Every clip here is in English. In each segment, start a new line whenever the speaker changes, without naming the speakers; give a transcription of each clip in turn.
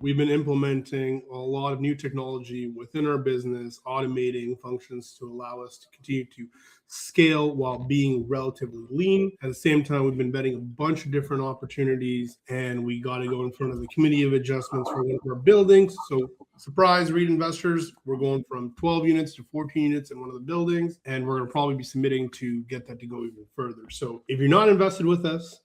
We've been implementing a lot of new technology within our business, automating functions to allow us to continue to scale while being relatively lean. At the same time, we've been vetting a bunch of different opportunities, and we got to go in front of the committee of adjustments for one of our buildings. So surprise, REIT investors, we're going from 12 units to 14 units in one of the buildings, and we're going to probably be submitting to get that to go even further. So if you're not invested with us,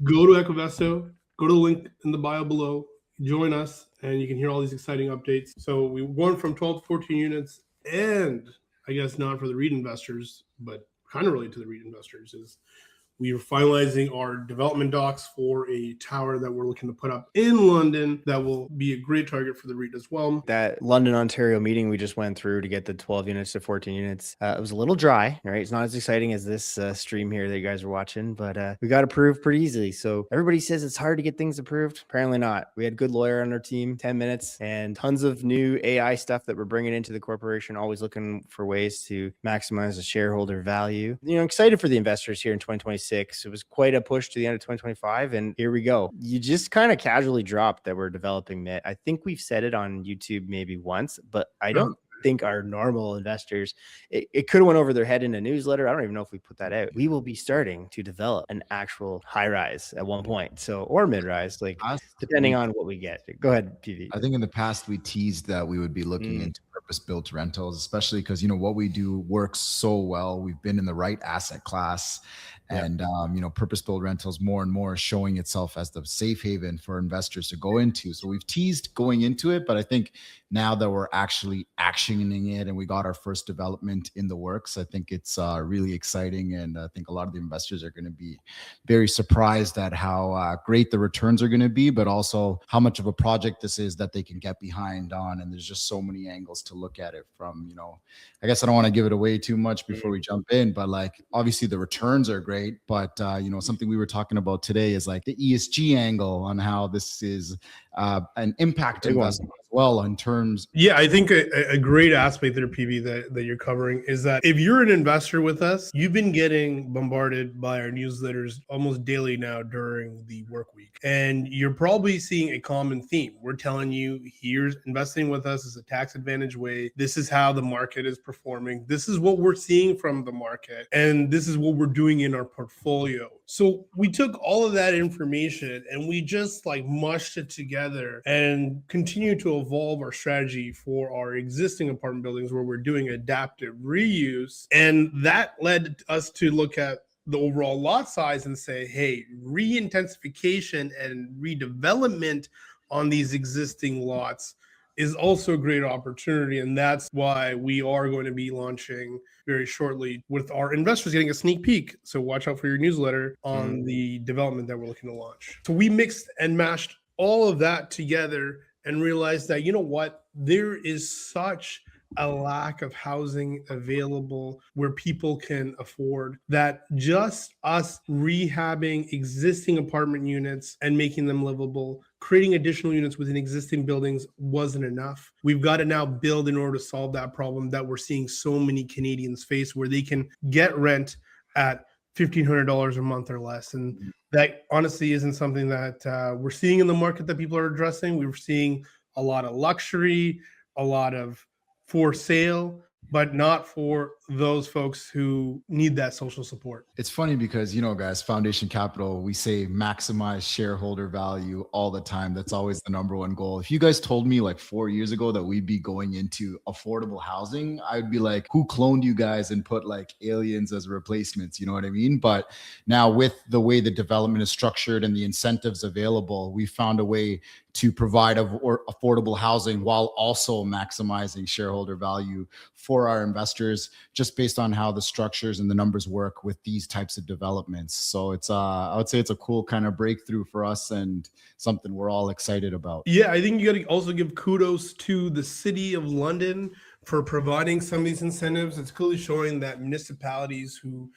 go to Ecovesto, go to the link in the bio below, join us, and you can hear all these exciting updates. So we went from 12 to 14 units, and I guess not for the REIT investors, but kind of related to the REIT investors, is we are finalizing our development docs for a tower that we're looking to put up in London that will be a great target for the REIT as well.
That London, Ontario meeting we just went through to get the 12 units to 14 units, it was a little dry, right? It's not as exciting as this stream here that you guys are watching, but we got approved pretty easily. So everybody says it's hard to get things approved. Apparently not. We had a good lawyer on our team, 10 minutes, and tons of new AI stuff that we're bringing into the corporation, always looking for ways to maximize the shareholder value. Excited for the investors here in 2026. It was quite a push to the end of 2025, and here we go. You just kind of casually dropped that we're developing MIT. I think we've said it on YouTube maybe once, but I don't think our normal investors, it could have went over their head in a newsletter. I don't even know if we put that out. We will be starting to develop an actual high rise at one point, or mid rise, depending on what we get. Go ahead, PV.
I think in the past we teased that we would be looking into purpose-built rentals, especially because what we do works so well. We've been in the right asset class, and purpose-built rentals more and more showing itself as the safe haven for investors to go into. So we've teased going into it, but I think now that we're actually actioning it and we got our first development in the works, I think it's really exciting, and I think a lot of the investors are going to be very surprised at how great the returns are going to be, but also how much of a project this is that they can get behind on. And there's just so many angles to look at it from. I guess I don't want to give it away too much before we jump in, but obviously the returns are great, but something we were talking about today is the ESG angle on how this is an impact investment as well in terms.
Yeah, I think a great aspect there, PB, that you're covering is that if you're an investor with us, you've been getting bombarded by our newsletters almost daily now during the work week. And you're probably seeing a common theme. We're telling you, here's investing with us is a tax advantage way. This is how the market is performing. This is what we're seeing from the market. And this is what we're doing in our portfolio. So we took all of that information and we just mushed it together and continue to evolve our strategy for our existing apartment buildings where we're doing adaptive reuse. And that led us to look at the overall lot size and say, hey, re-intensification and redevelopment on these existing lots is also a great opportunity. And that's why we are going to be launching very shortly with our investors getting a sneak peek. So watch out for your newsletter on the development that we're looking to launch. So we mixed and mashed all of that together and realized that, there is such a lack of housing available where people can afford that just us rehabbing existing apartment units and making them livable, creating additional units within existing buildings wasn't enough. We've got to now build in order to solve that problem that we're seeing so many Canadians face, where they can get rent at $1,500 a month or less. And that honestly isn't something that we're seeing in the market that people are addressing. We're seeing a lot of luxury, a lot of for sale, but not for those folks who need that social support.
It's funny because, guys, Foundation Capital, we say maximize shareholder value all the time. That's always the number one goal. If you guys told me 4 years ago that we'd be going into affordable housing, I'd be like, who cloned you guys and put aliens as replacements? You know what I mean? But now with the way the development is structured and the incentives available, we found a way to provide affordable housing while also maximizing shareholder value for our investors, just based on how the structures and the numbers work with these types of developments. So it's I would say it's a cool kind of breakthrough for us and something we're all excited about.
Yeah, I think you got to also give kudos to the City of London for providing some of these incentives. It's clearly showing that municipalities who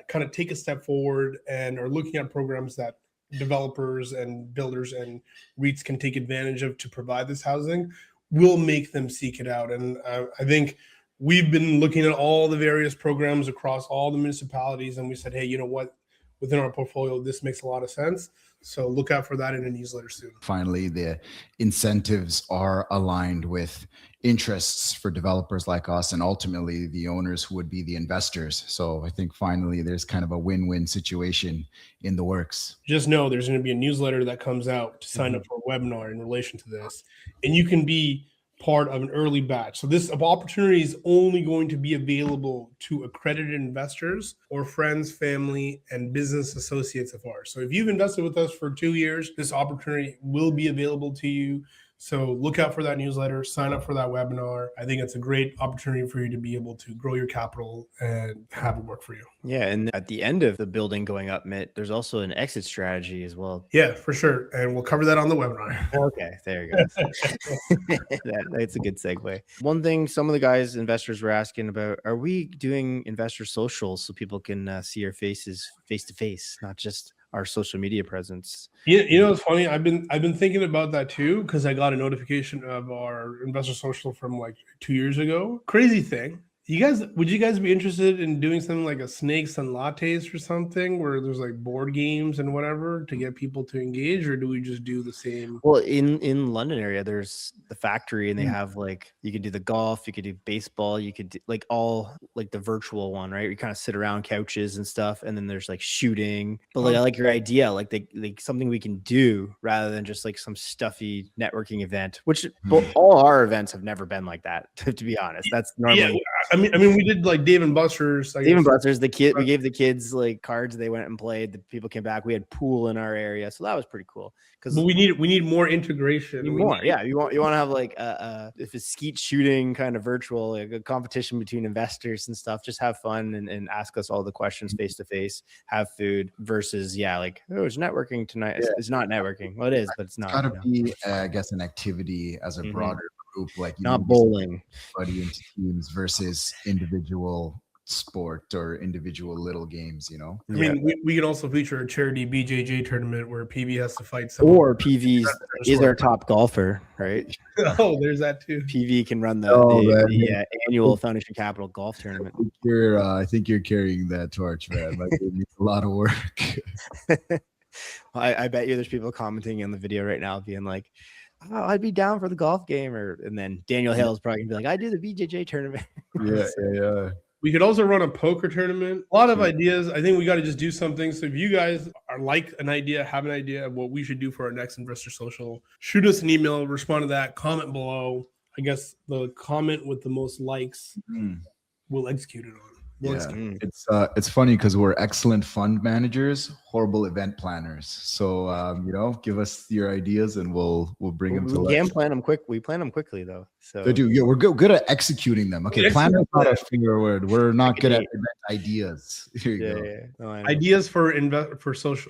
kind of take a step forward and are looking at programs that developers and builders and REITs can take advantage of to provide this housing will make them seek it out. And I think we've been looking at all the various programs across all the municipalities, and we said, hey, you know what? within our portfolio, this makes a lot of sense. So look out for that in a newsletter soon.
Finally, the incentives are aligned with interests for developers like us and ultimately the owners who would be the investors. So I think finally there's kind of a win-win situation in the works.
Just know there's going to be a newsletter that comes out to sign up for a webinar in relation to this, and you can be part of an early batch. So this opportunity is only going to be available to accredited investors or friends, family, and business associates of ours. So if you've invested with us for 2 years, this opportunity will be available to you. So look out for that newsletter, sign up for that webinar. I think it's a great opportunity for you to be able to grow your capital and have it work for you.
Yeah. And at the end of the building going up, Mitt, there's also an exit strategy as well.
Yeah, for sure. And we'll cover that on the webinar.
Okay, there you go. That's a good segue. One thing some of the guys, investors were asking about, are we doing investor socials so people can see our faces face to face, not just our social media presence?
You know, it's funny. I've been thinking about that too, because I got a notification of our investor social from like 2 years ago. Crazy thing. Would you guys be interested in doing something like a snakes and lattes or something where there's like board games and whatever to get people to engage, or do we just do the same?
Well, in London area, there's the factory and they have like, you could do the golf, you could do baseball, you could do like all like the virtual one, right? You kind of sit around couches and stuff. And then there's like shooting, but like, I like your idea, like something we can do rather than just like some stuffy networking event, which all our events have never been like that, to be honest. That's normally.
Yeah, I mean, we did like Dave and Buster's.
Dave and Buster's, we gave the kids like cards. They went and played. The people came back. We had pool in our area, so that was pretty cool. Because
we need more integration.
You want to have like if it's skeet shooting kind of virtual, like a competition between investors and stuff. Just have fun and ask us all the questions face to face. Have food versus like, oh, it's networking tonight. Yeah. It's not networking. Well, it is, but it's not.
It's got to be, I guess, an activity as a broader group, like
not bowling,
buddy into teams versus individual sport or individual little games, I
mean, we can also feature a charity BJJ tournament where PV has to fight someone.
Or PV is our top golfer, right?
Oh, there's that too.
PV can run the annual Foundation Capital golf tournament.
I think you're carrying that torch, man. Like, it needs a lot of work.
I bet you there's people commenting on the video right now being like, oh, I'd be down for the golf game, and then Daniel Hill's probably gonna be like, I do the BJJ tournament.
Yeah.
We could also run a poker tournament. A lot of ideas. I think we got to just do something. So if you guys are like an idea, have an idea of what we should do for our next investor social, shoot us an email, respond to that, comment below. I guess the comment with the most likes, we'll execute it on.
It's funny because we're excellent fund managers, horrible event planners. So give us your ideas and we'll bring them to life.
We plan them quick. We plan them quickly though. So
they do. Yeah, we're good at exeking them. Okay, planner is not a finger word. We're not good at event ideas. Here you go.
No, ideas for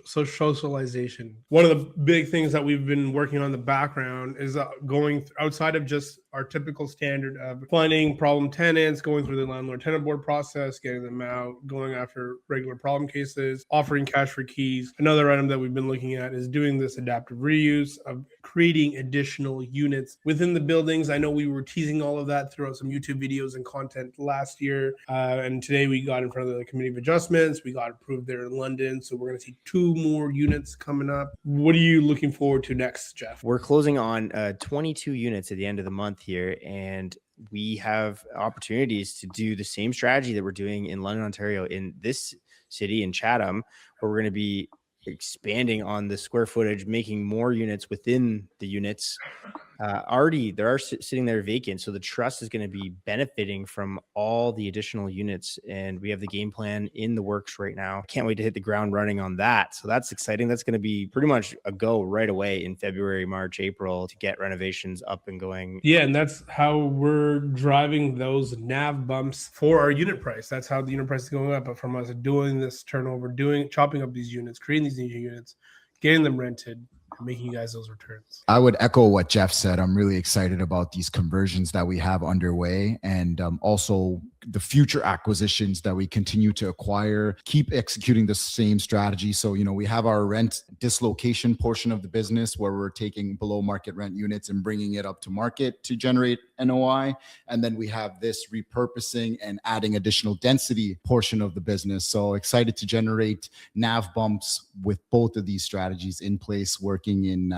socialization. One of the big things that we've been working on in the background is going outside of just our typical standard of finding problem tenants, going through the landlord-tenant board process, getting them out, going after regular problem cases, offering cash for keys. Another item that we've been looking at is doing this adaptive reuse of creating additional units within the buildings. I know we were teasing all of that throughout some YouTube videos and content last year. And today we got in front of the Committee of Adjustments. We got approved there in London. So we're going to see 2 more units coming up. What are you looking forward to next, Jeff?
We're closing on 22 units at the end of the month here. And we have opportunities to do the same strategy that we're doing in London, Ontario, in this city in Chatham, where we're going to be expanding on the square footage, making more units within the units. Already there are sitting there vacant. So the trust is going to be benefiting from all the additional units. And we have the game plan in the works right now. Can't wait to hit the ground running on that. So that's exciting. That's going to be pretty much a go right away in February, March, April to get renovations up and going.
Yeah. And that's how we're driving those NAV bumps for our unit price. That's how the unit price is going up. But from us doing this turnover, chopping up these units, creating these new units, getting them rented, making you guys those returns.
I would echo what Jeff said. I'm really excited about these conversions that we have underway, and also the future acquisitions that we continue to acquire, keep executing the same strategy. So, we have our rent dislocation portion of the business where we're taking below market rent units and bringing it up to market to generate NOI. And then we have this repurposing and adding additional density portion of the business. So excited to generate NAV bumps with both of these strategies in place, working in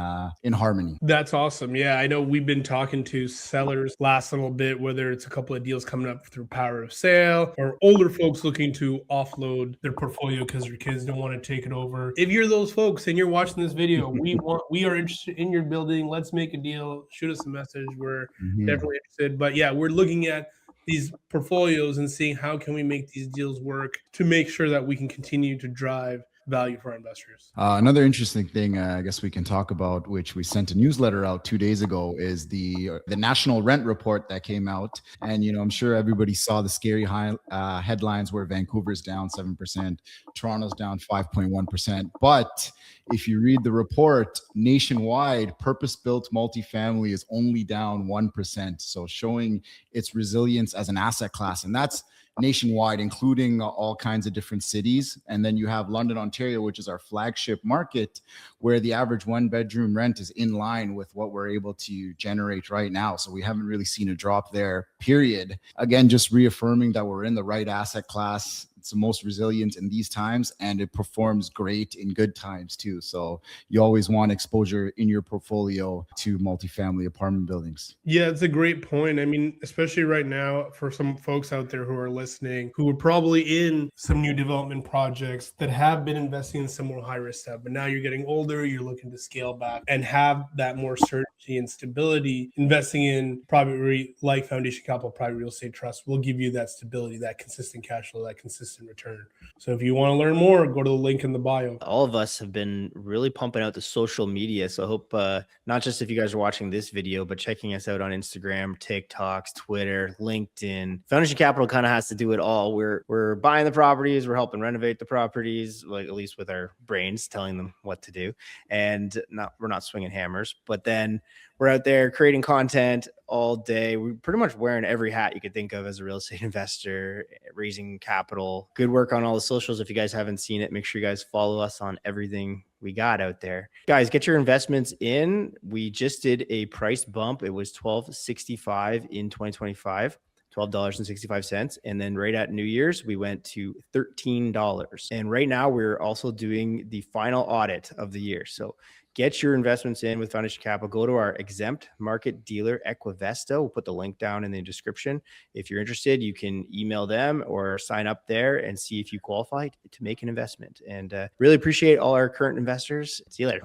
harmony.
That's awesome. Yeah, I know we've been talking to sellers last little bit, whether it's a couple of deals coming up through power of sale or older folks looking to offload their portfolio because their kids don't want to take it over. If you're those folks and you're watching this video, we are interested in your building. Let's make a deal. Shoot us a message. We're definitely interested. But yeah, we're looking at these portfolios and seeing how can we make these deals work to make sure that we can continue to drive value for our investors.
Another interesting thing I guess we can talk about, which we sent a newsletter out 2 days ago, is the national rent report that came out. And, I'm sure everybody saw the scary headlines where Vancouver's down 7%, Toronto's down 5.1%. But if you read the report, nationwide, purpose-built multifamily is only down 1%. So showing its resilience as an asset class. And that's nationwide, including all kinds of different cities. And then you have London, Ontario, which is our flagship market, where the average 1-bedroom rent is in line with what we're able to generate right now. So we haven't really seen a drop there, period. Again, just reaffirming that we're in the right asset class. It's the most resilient in these times, and it performs great in good times too. So you always want exposure in your portfolio to multifamily apartment buildings.
Yeah, it's a great point. I mean, especially right now for some folks out there who are listening, who are probably in some new development projects that have been investing in some more high risk stuff, but now you're getting older, you're looking to scale back and have that more certainty and stability. Investing in like Foundation Capital Private Real Estate Trust will give you that stability, that consistent cash flow, that consistent return. So if you want to learn more, go to the link in the bio.
All of us have been really pumping out the social media. So I hope not just if you guys are watching this video, but checking us out on Instagram, TikToks, Twitter, LinkedIn. Foundation Capital kind of has to do it all. We're buying the properties, we're helping renovate the properties, like at least with our brains telling them what to do. And we're not swinging hammers, but then we're out there creating content all day. We're pretty much wearing every hat you could think of as a real estate investor, raising capital. Good work on all the socials. If you guys haven't seen it, make sure you guys follow us on everything we got out there. Guys, get your investments in. We just did a price bump. It was $12.65 in 2025. $12.65. And then right at New Year's, we went to $13. And right now we're also doing the final audit of the year. So get your investments in with Foundation Capital. Go to our exempt market dealer, Equivesta. We'll put the link down in the description. If you're interested, you can email them or sign up there and see if you qualify to make an investment. And really appreciate all our current investors. See you later.